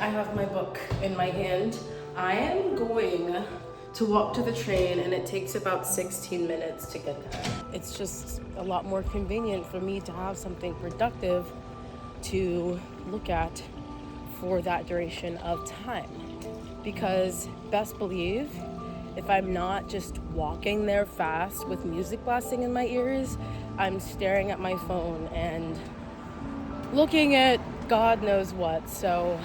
I have my book in my hand. I am going to walk to the train and it takes about 16 minutes to get there. It's just a lot more convenient for me to have something productive to look at for that duration of time. Because best believe, if I'm not just walking there fast with music blasting in my ears, I'm staring at my phone and looking at God knows what. So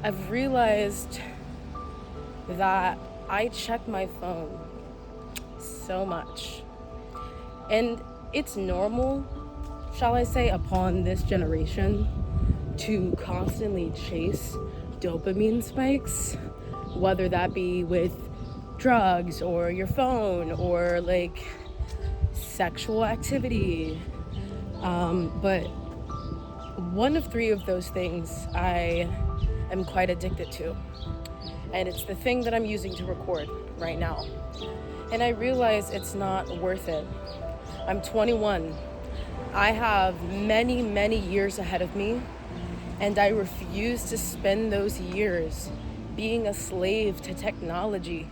I've realized that I check my phone so much. And it's normal, shall I say, upon this generation to constantly chase dopamine spikes, whether that be with drugs or your phone or like sexual activity. But one of three of those things I am quite addicted to. And it's the thing that I'm using to record right now. And I realize it's not worth it. I'm 21. I have many, many years ahead of me, and I refuse to spend those years being a slave to technology,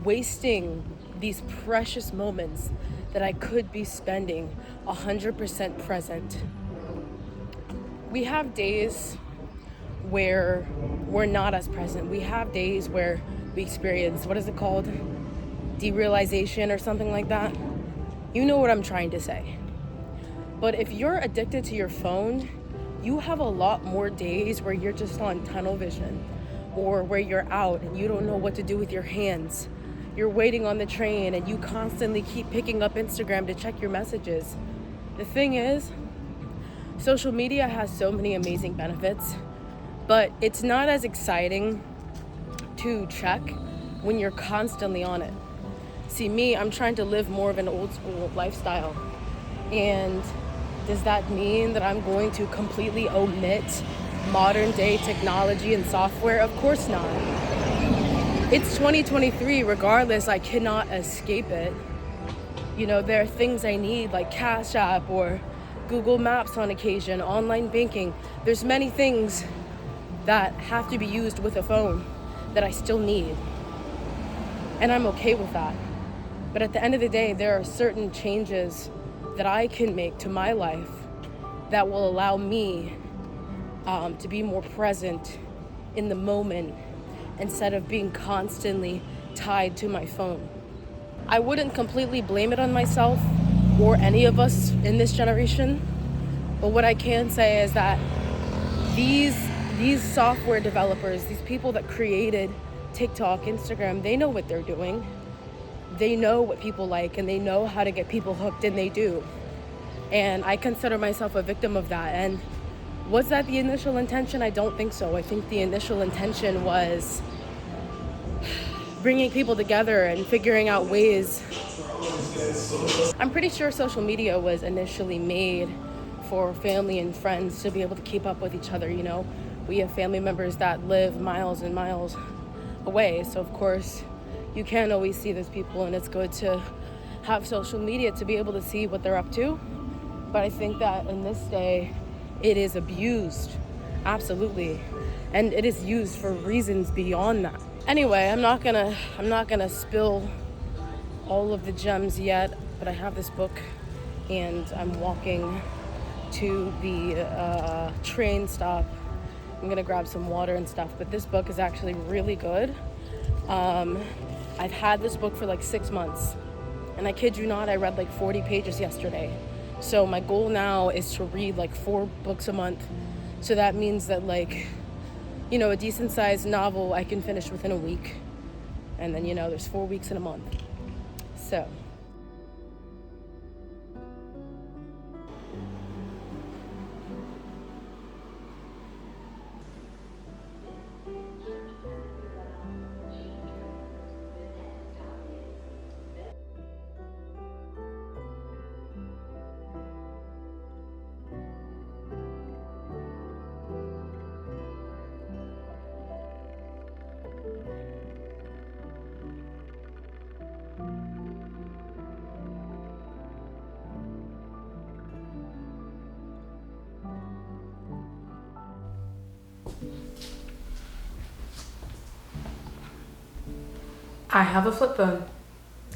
wasting these precious moments that I could be spending 100% present. We have days where we're not as present. We have days where we experience, what is it called? Derealization or something like that. You know what I'm trying to say. But if you're addicted to your phone, you have a lot more days where you're just on tunnel vision, or where you're out and you don't know what to do with your hands. You're waiting on the train and you constantly keep picking up Instagram to check your messages. The thing is, social media has so many amazing benefits, but it's not as exciting to check when you're constantly on it. See, me, I'm trying to live more of an old school lifestyle. And does that mean that I'm going to completely omit modern day technology and software? Of course not. It's 2023, regardless, I cannot escape it. You know, there are things I need like Cash App or Google Maps on occasion, online banking. There's many things that have to be used with a phone that I still need. And I'm okay with that. But at the end of the day, there are certain changes that I can make to my life that will allow me to be more present in the moment instead of being constantly tied to my phone. I wouldn't completely blame it on myself or any of us in this generation, but what I can say is that these software developers, these people that created TikTok, Instagram, they know what they're doing. They know what people like and they know how to get people hooked, and they do. And I consider myself a victim of that. And was that the initial intention? I don't think so. I think the initial intention was bringing people together and figuring out ways. I'm pretty sure social media was initially made for family and friends to be able to keep up with each other, you know. We have family members that live miles and miles away, so of course you can't always see those people, and it's good to have social media to be able to see what they're up to. But I think that in this day, it is abused, absolutely, and it is used for reasons beyond that. Anyway, I'm not gonna spill all of the gems yet, but I have this book, and I'm walking to the train stop. I'm gonna grab some water and stuff, but this book is actually really good. I've had this book for like 6 months, and I kid you not, I read like 40 pages yesterday. So my goal now is to read like 4 books a month. So that means that, like, you know, a decent sized novel I can finish within a week. And then, you know, there's 4 weeks in a month. So I have a flip phone,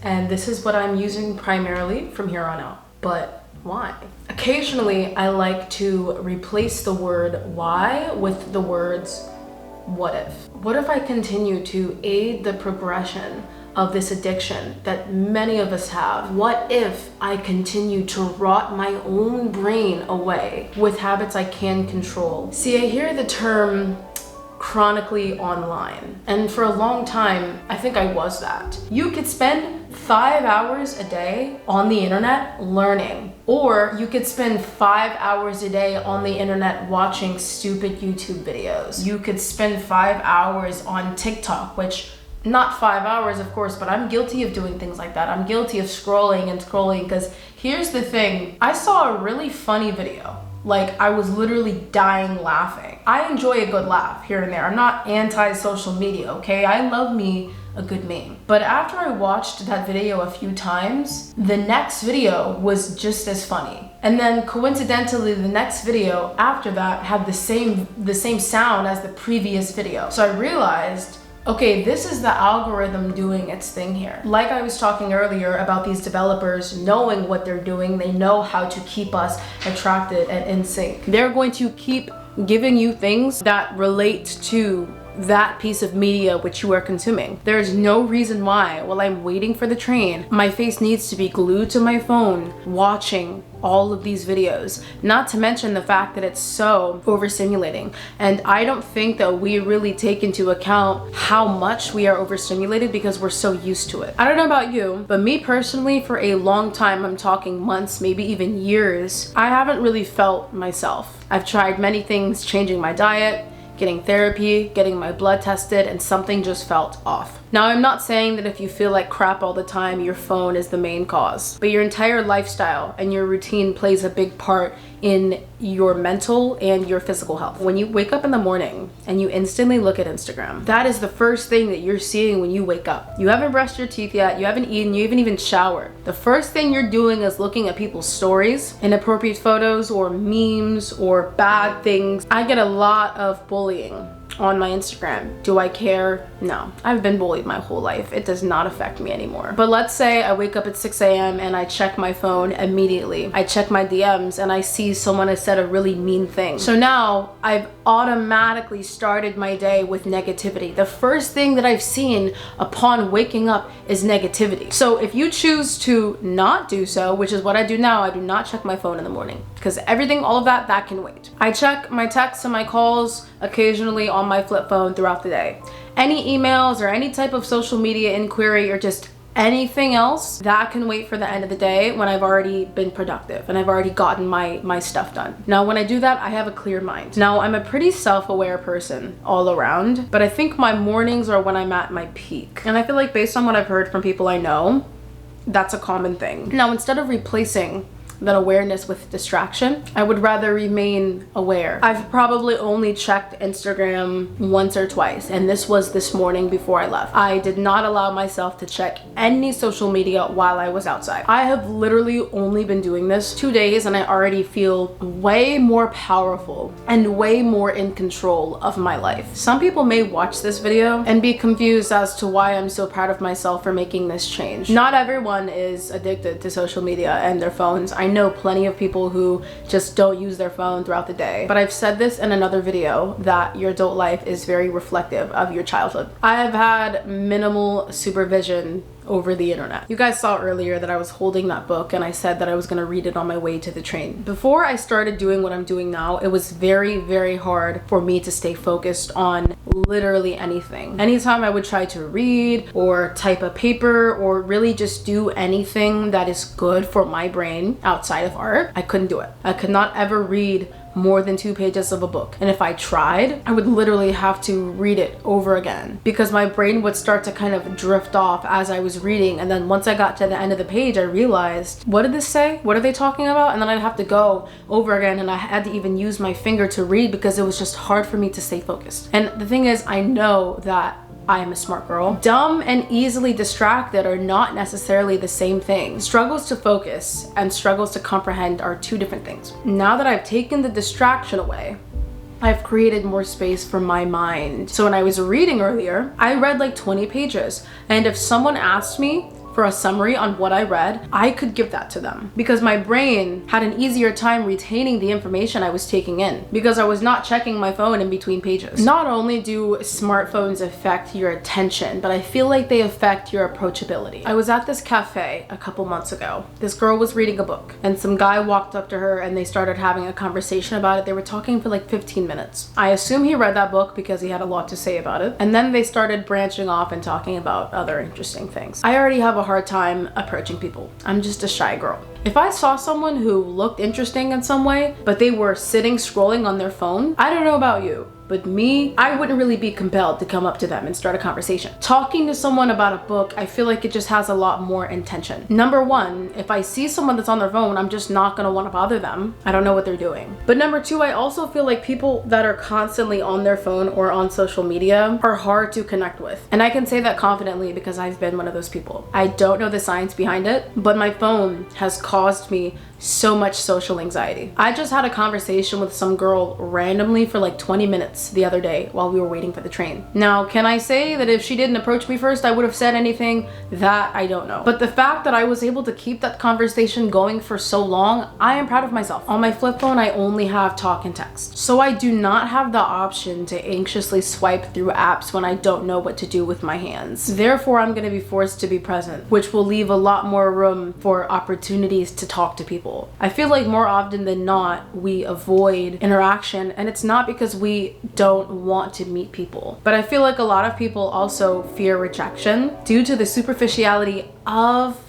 and this is what I'm using primarily from here on out. But why? Occasionally, I like to replace the word why with the words what if. What if I continue to aid the progression of this addiction that many of us have? What if I continue to rot my own brain away with habits I can control? See, I hear the term chronically online, and for a long time I think I was that. You could spend 5 hours a day on the internet learning, or you could spend 5 hours a day on the internet watching stupid YouTube videos. You could spend 5 hours on TikTok, which not 5 hours, of course, but I'm guilty of doing things like that. I'm guilty of scrolling and scrolling, because here's the thing. I saw a really funny video. Like, I was literally dying laughing. I enjoy a good laugh here and there. I'm not anti-social media, okay? I love me a good meme. But after I watched that video a few times, the next video was just as funny. And then coincidentally, the next video after that had the same sound as the previous video. So I realized, okay, this is the algorithm doing its thing here. Like I was talking earlier about these developers knowing what they're doing, they know how to keep us attracted and in sync. They're going to keep giving you things that relate to that piece of media which you are consuming. There's no reason why, while I'm waiting for the train, my face needs to be glued to my phone watching all of these videos, not to mention the fact that it's so overstimulating. And I don't think that we really take into account how much we are overstimulated because we're so used to it. I don't know about you, but me personally, for a long time, I'm talking months, maybe even years, I haven't really felt myself. I've tried many things, changing my diet, getting therapy, getting my blood tested, and something just felt off. Now, I'm not saying that if you feel like crap all the time, your phone is the main cause, but your entire lifestyle and your routine plays a big part in your mental and your physical health. When you wake up in the morning and you instantly look at Instagram, that is the first thing that you're seeing when you wake up. You haven't brushed your teeth yet, you haven't eaten, you haven't even showered. The first thing you're doing is looking at people's stories, inappropriate photos or memes or bad things. I get a lot of bullying on my Instagram. Do I care? No. I've been bullied my whole life. It does not affect me anymore. But let's say I wake up at 6 a.m. and I check my phone immediately. I check my DMs and I see someone has said a really mean thing. So now I've automatically started my day with negativity. The first thing that I've seen upon waking up is negativity. So if you choose to not do so, which is what I do now, I do not check my phone in the morning, because everything, all of that can wait. I check my texts and my calls occasionally on my flip phone throughout the day. Any emails or any type of social media inquiry or just anything else, that can wait for the end of the day when I've already been productive and I've already gotten my stuff done. Now, when I do that, I have a clear mind. Now, I'm a pretty self-aware person all around, but I think my mornings are when I'm at my peak. And I feel like based on what I've heard from people I know, that's a common thing. Now, instead of replacing that awareness with distraction, I would rather remain aware. I've probably only checked Instagram once or twice, and this was this morning before I left. I did not allow myself to check any social media while I was outside. I have literally only been doing this 2 days and I already feel way more powerful and way more in control of my life. Some people may watch this video and be confused as to why I'm so proud of myself for making this change. Not everyone is addicted to social media and their phones. I know plenty of people who just don't use their phone throughout the day. But I've said this in another video that your adult life is very reflective of your childhood. I have had minimal supervision over the internet. You guys saw earlier that I was holding that book and I said that I was gonna read it on my way to the train. Before I started doing what I'm doing now, it was very, very hard for me to stay focused on literally anything. Anytime I would try to read or type a paper or really just do anything that is good for my brain outside of art, I couldn't do it. I could not ever read more than 2 pages of a book. And if I tried, I would literally have to read it over again because my brain would start to kind of drift off as I was reading. And then once I got to the end of the page, I realized, what did this say? What are they talking about? And then I'd have to go over again and I had to even use my finger to read because it was just hard for me to stay focused. And the thing is, I know that I am a smart girl. Dumb and easily distracted are not necessarily the same thing. Struggles to focus and struggles to comprehend are 2 different things. Now that I've taken the distraction away, I've created more space for my mind. So when I was reading earlier, I read like 20 pages. And if someone asked me for a summary on what I read, I could give that to them because my brain had an easier time retaining the information I was taking in because I was not checking my phone in between pages. Not only do smartphones affect your attention, but I feel like they affect your approachability. I was at this cafe a couple months ago. This girl was reading a book and some guy walked up to her and they started having a conversation about it. They were talking for like 15 minutes. I assume he read that book because he had a lot to say about it. And then they started branching off and talking about other interesting things. I already have a hard time approaching people. I'm just a shy girl. If I saw someone who looked interesting in some way, but they were sitting scrolling on their phone, I don't know about you, but me, I wouldn't really be compelled to come up to them and start a conversation. Talking to someone about a book, I feel like it just has a lot more intention. Number one, if I see someone that's on their phone, I'm just not gonna wanna bother them. I don't know what they're doing. But number two, I also feel like people that are constantly on their phone or on social media are hard to connect with. And I can say that confidently because I've been one of those people. I don't know the science behind it, but my phone has caused me so much social anxiety. I just had a conversation with some girl randomly for like 20 minutes the other day while we were waiting for the train. Now, can I say that if she didn't approach me first, I would have said anything? That I don't know. But the fact that I was able to keep that conversation going for so long, I am proud of myself. On my flip phone, I only have talk and text. So I do not have the option to anxiously swipe through apps when I don't know what to do with my hands. Therefore, I'm gonna be forced to be present, which will leave a lot more room for opportunities to talk to people. I feel like more often than not, we avoid interaction, and it's not because we don't want to meet people. But I feel like a lot of people also fear rejection due to the superficiality of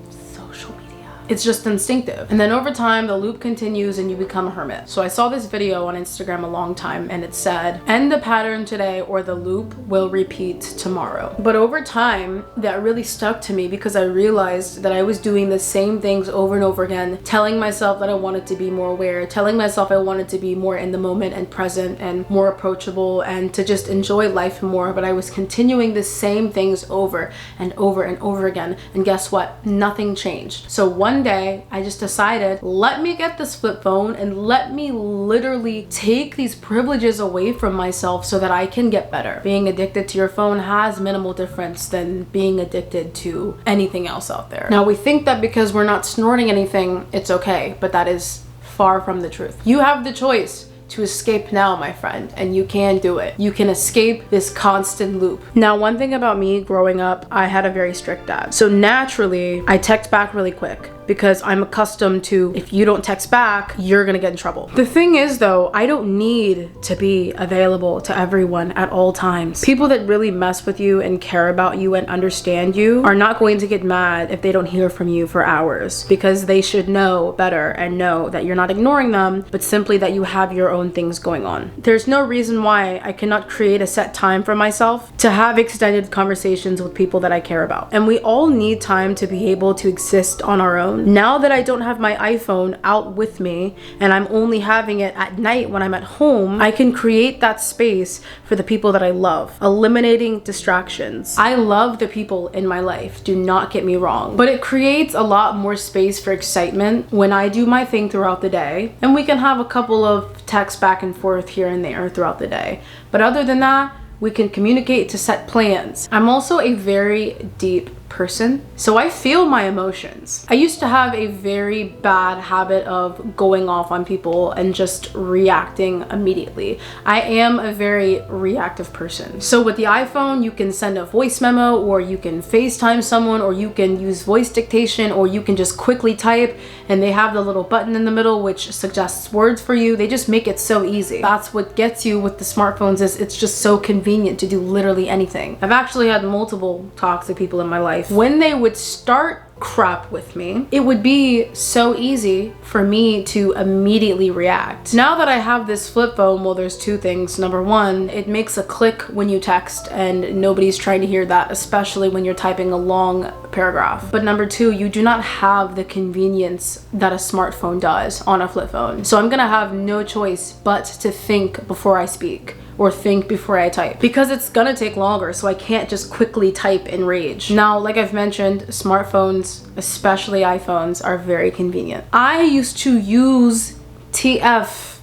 social media. It's just instinctive. And then over time, the loop continues and you become a hermit. So I saw this video on Instagram a long time and it said, end the pattern today or the loop will repeat tomorrow. But over time, that really stuck to me because I realized that I was doing the same things over and over again, telling myself that I wanted to be more aware, telling myself I wanted to be more in the moment and present and more approachable and to just enjoy life more. But I was continuing the same things over and over and over again. And guess what? Nothing changed. So one day I just decided, let me get this flip phone and let me literally take these privileges away from myself so that I can get better. Being addicted to your phone has minimal difference than being addicted to anything else out there. Now we think that because we're not snorting anything, it's okay, but that is far from the truth. You have the choice to escape now, my friend, and you can do it. You can escape this constant loop. Now, one thing about me growing up, I had a very strict dad. So naturally, I text back really quick because I'm accustomed to, if you don't text back, you're gonna get in trouble. The thing is though, I don't need to be available to everyone at all times. People that really mess with you and care about you and understand you are not going to get mad if they don't hear from you for hours because they should know better and know that you're not ignoring them, but simply that you have your own things going on. There's no reason why I cannot create a set time for myself to have extended conversations with people that I care about. And we all need time to be able to exist on our own. Now that I don't have my iPhone out with me and I'm only having it at night when I'm at home, I can create that space for the people that I love, eliminating distractions. I love the people in my life, do not get me wrong, but it creates a lot more space for excitement when I do my thing throughout the day, and we can have a couple of texts back and forth here and there throughout the day. But other than that, we can communicate to set plans. I'm also a very deep person, so I feel my emotions. I used to have a very bad habit of going off on people and just reacting immediately. I am a very reactive person. So with the iPhone, you can send a voice memo, or you can FaceTime someone, or you can use voice dictation, or you can just quickly type, and they have the little button in the middle which suggests words for you. They just make it so easy. That's what gets you with the smartphones, is it's just so convenient to do literally anything. I've actually had multiple toxic people in my life. When they would start crap with me, it would be so easy for me to immediately react. Now that I have this flip phone, well, there's two things. Number one, it makes a click when you text and nobody's trying to hear that, especially when you're typing a long paragraph. But number two, you do not have the convenience that a smartphone does on a flip phone. So I'm gonna have no choice but to think before I speak, or think before I type, because it's gonna take longer, so I can't just quickly type in rage. Now, like I've mentioned, smartphones, especially iPhones, are very convenient. I used to use TF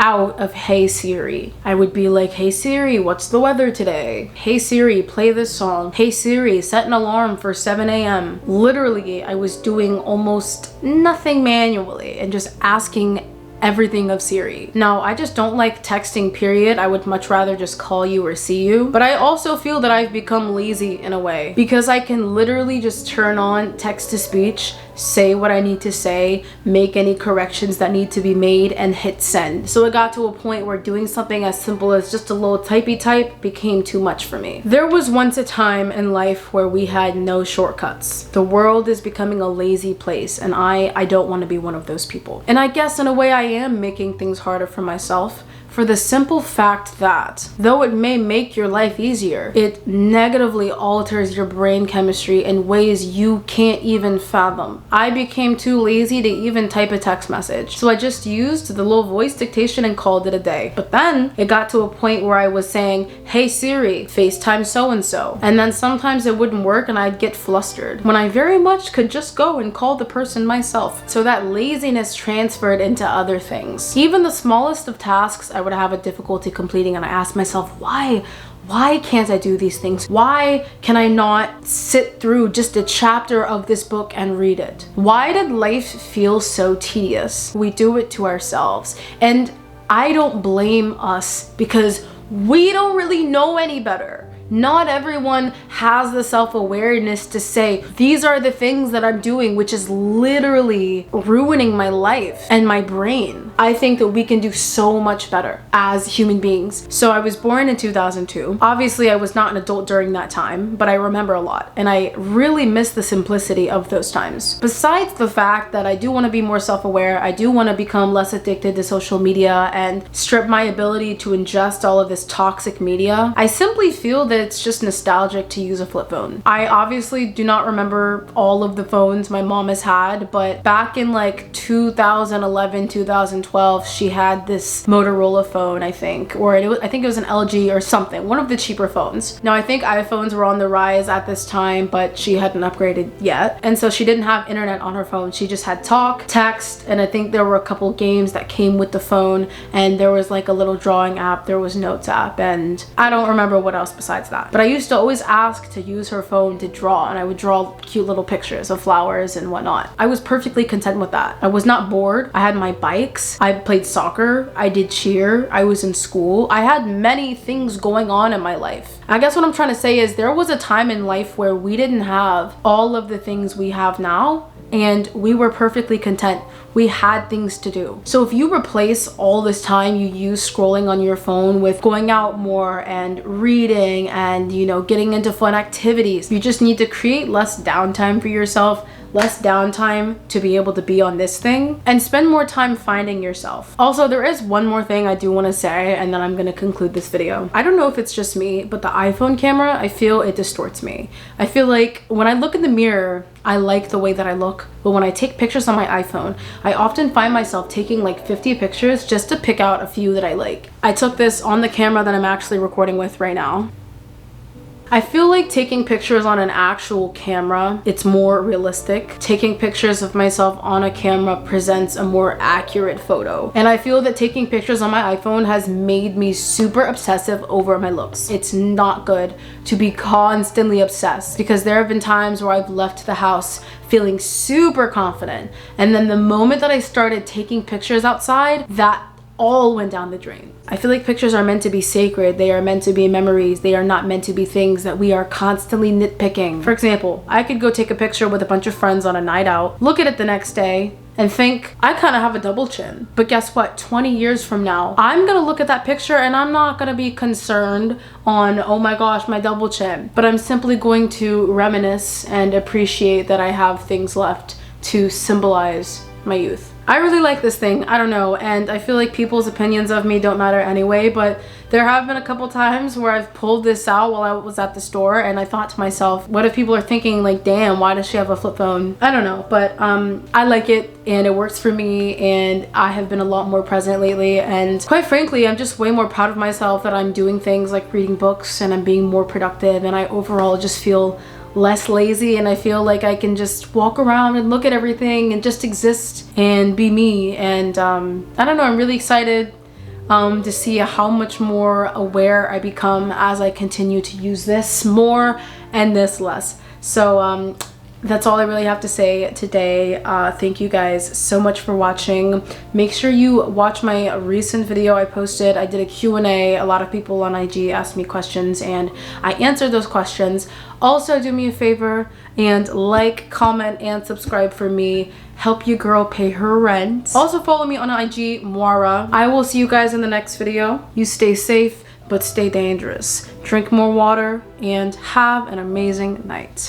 out of Hey Siri. I would be like, hey Siri, what's the weather today? Hey Siri, play this song. Hey Siri, set an alarm for 7 a.m. Literally, I was doing almost nothing manually and just asking everything of Siri. Now, I just don't like texting, period. I would much rather just call you or see you. But I also feel that I've become lazy in a way because I can literally just turn on text to speech, say what I need to say, make any corrections that need to be made, and hit send. So it got to a point where doing something as simple as just a little typey type became too much for me. There was once a time in life where we had no shortcuts. The world is becoming a lazy place, and I don't want to be one of those people. And I guess in a way I am making things harder for myself, for the simple fact that though it may make your life easier, it negatively alters your brain chemistry in ways you can't even fathom. I became too lazy to even type a text message, so I just used the little voice dictation and called it a day. But then it got to a point where I was saying, hey Siri, FaceTime so-and-so, and then sometimes it wouldn't work and I'd get flustered when I very much could just go and call the person myself. So that laziness transferred into other things. Even the smallest of tasks I would have a difficulty completing, and I asked myself, why can't I do these things? Why can I not sit through just a chapter of this book and read it? Why did life feel so tedious? We do it to ourselves, and I don't blame us because we don't really know any better. Not everyone has the self-awareness to say, these are the things that I'm doing, which is literally ruining my life and my brain. I think that we can do so much better as human beings. So I was born in 2002. Obviously, I was not an adult during that time, but I remember a lot. And I really miss the simplicity of those times. Besides the fact that I do want to be more self-aware, I do want to become less addicted to social media and strip my ability to ingest all of this toxic media, I simply feel that it's just nostalgic to use a flip phone. I obviously do not remember all of the phones my mom has had, but back in like 2011, 2012, she had this Motorola phone, I think, or I think it was an LG or something, one of the cheaper phones. Now I think iPhones were on the rise at this time, but she hadn't upgraded yet. And so she didn't have internet on her phone. She just had talk, text, and I think there were a couple games that came with the phone, and there was like a little drawing app, there was notes app, and I don't remember what else besides that. But I used to always ask to use her phone to draw, and I would draw cute little pictures of flowers and whatnot. I was perfectly content with that. I was not bored. I had my bikes. I played soccer. I did cheer. I was in school. I had many things going on in my life. I guess what I'm trying to say is there was a time in life where we didn't have all of the things we have now, and we were perfectly content. We had things to do. So if you replace all this time you use scrolling on your phone with going out more and reading and, you know, getting into fun activities, you just need to create less downtime for yourself, less downtime to be able to be on this thing, and spend more time finding yourself. Also, there is one more thing I do want to say, and then I'm going to conclude this video. I don't know if it's just me, but the iPhone camera, I feel it distorts me. I feel like when I look in the mirror, I like the way that I look, but when I take pictures on my iPhone, I often find myself taking like 50 pictures just to pick out a few that I like. I took this on the camera that I'm actually recording with right now. I feel like taking pictures on an actual camera, it's more realistic. Taking pictures of myself on a camera presents a more accurate photo. And I feel that taking pictures on my iPhone has made me super obsessive over my looks. It's not good to be constantly obsessed, because there have been times where I've left the house feeling super confident, and then the moment that I started taking pictures outside, that all went down the drain. I feel like pictures are meant to be sacred. They are meant to be memories. They are not meant to be things that we are constantly nitpicking. For example, I could go take a picture with a bunch of friends on a night out, look at it the next day, and think, I kind of have a double chin. But guess what? 20 years from now, I'm gonna look at that picture and I'm not gonna be concerned on, oh my gosh, my double chin. But I'm simply going to reminisce and appreciate that I have things left to symbolize my youth. I really like this thing, I don't know, and I feel like people's opinions of me don't matter anyway, but there have been a couple times where I've pulled this out while I was at the store, and I thought to myself, what if people are thinking like, damn, why does she have a flip phone? I don't know, but I like it and it works for me, and I have been a lot more present lately, and quite frankly, I'm just way more proud of myself that I'm doing things like reading books and I'm being more productive, and I overall just feel less lazy, and I feel like I can just walk around and look at everything and just exist and be me. And I don't know, I'm really excited to see how much more aware I become as I continue to use this more and this less. So that's all I really have to say today. Thank you guys so much for watching. Make sure you watch my recent video I posted. I did a Q&A. A lot of people on IG asked me questions and I answered those questions. Also, do me a favor and like, comment, and subscribe for me. Help your girl pay her rent. Also follow me on IG, Moira. I will see you guys in the next video. You stay safe, but stay dangerous. Drink more water and have an amazing night.